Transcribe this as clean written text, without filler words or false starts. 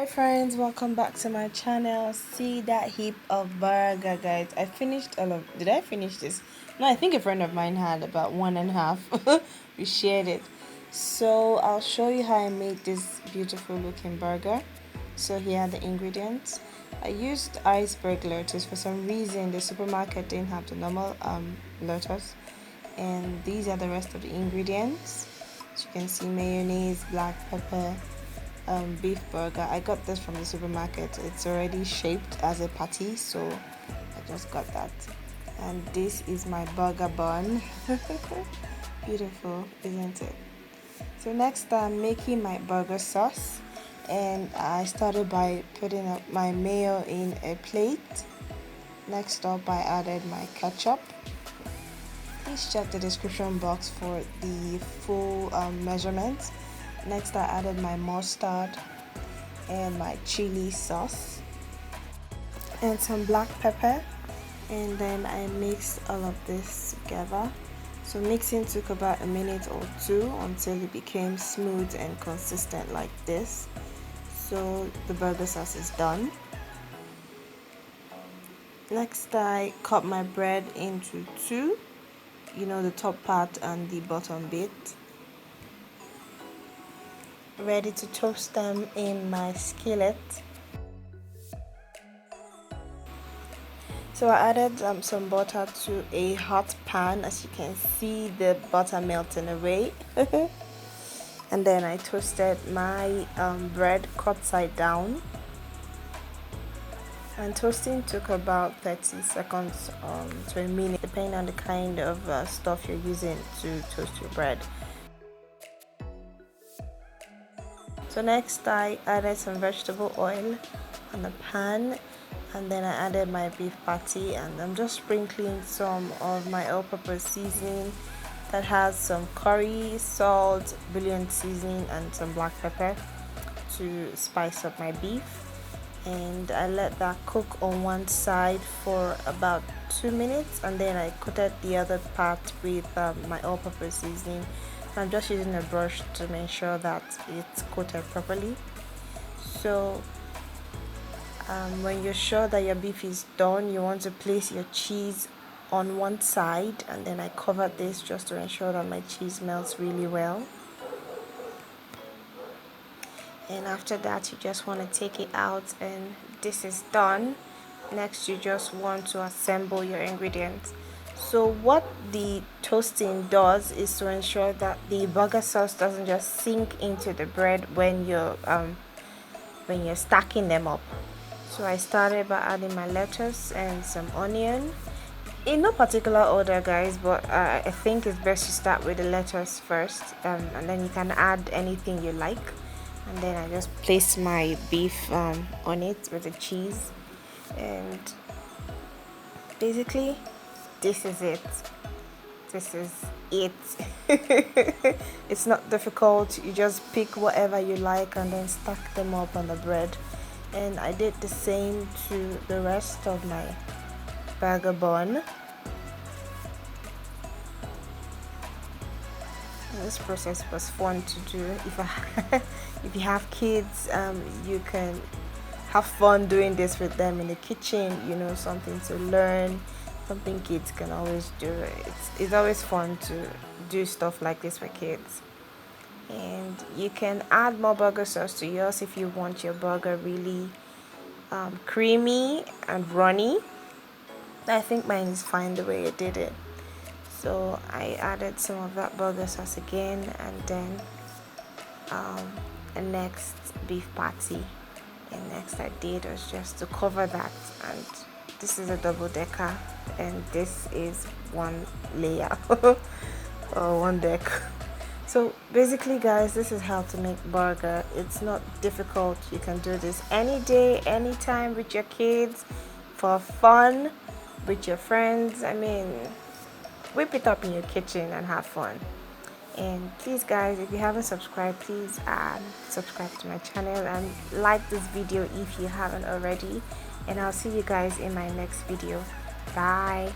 Hi friends, welcome back to my channel. See that heap of burger, guys. I finished all of, did I finish this? No, I think a friend of mine had about one and a half. We shared it. So I'll show you how I made this beautiful looking burger. So here are the ingredients. I used iceberg lettuce. For some reason the supermarket didn't have the normal lettuce, and these are the rest of the ingredients. As you can see, mayonnaise, black pepper, beef burger. I got this from the supermarket. It's already shaped as a patty, so I just got that. And this is my burger bun. Beautiful, isn't it? So next I'm making my burger sauce, and I started by putting up my mayo in a plate. Next up I added my ketchup. Please check the description box for the full measurements. Next I added my mustard and my chili sauce and some black pepper, and then I mixed all of this together. So mixing took about a minute or two until it became smooth and consistent like this. So the burger sauce is done. Next I cut my bread into two, the top part and the bottom bit. Ready to toast them in my skillet. So I added some butter to a hot pan. As you can see, the butter melting away. And then I toasted my bread cut side down, and toasting took about 30 seconds to a minute, depending on the kind of stuff you're using to toast your bread. So next I added some vegetable oil on the pan, and then I added my beef patty, and I'm just sprinkling some of my all-purpose seasoning that has some curry, salt, bouillon seasoning, and some black pepper to spice up my beef. And I let that cook on one side for about 2 minutes, and then I coated the other part with my all-purpose seasoning. I'm just using a brush to make sure that it's coated properly. So when you're sure that your beef is done, you want to place your cheese on one side, and then I covered this just to ensure that my cheese melts really well. And after that, you just want to take it out, and this is done. Next, you just want to assemble your ingredients. So what the toasting does is to ensure that the burger sauce doesn't just sink into the bread when you're stacking them up. So I started by adding my lettuce and some onion in no particular order, guys, but I think it's best to start with the lettuce first, and then you can add anything you like. And then I just placed my beef on it with the cheese, and basically this is it. It's not difficult. You just pick whatever you like and then stack them up on the bread. And I did the same to the rest of my burger bun. This process was fun to do. If you have kids, you can have fun doing this with them in the kitchen. Something to learn, something kids can always do. It's always fun to do stuff like this for kids. And you can add more burger sauce to yours if you want your burger really creamy and runny. I think mine is fine the way it did it. So I added some of that burger sauce again, and then the next beef patty. And next I did was just to cover that, and this is a double decker, and this is one layer or one deck. So basically, guys, this is how to make burger. It's not difficult. You can do this any day, anytime, with your kids, for fun, with your friends. Whip it up in your kitchen and have fun. And please, guys, if you haven't subscribed, please subscribe to my channel and like this video if you haven't already. And I'll see you guys in my next video. Bye.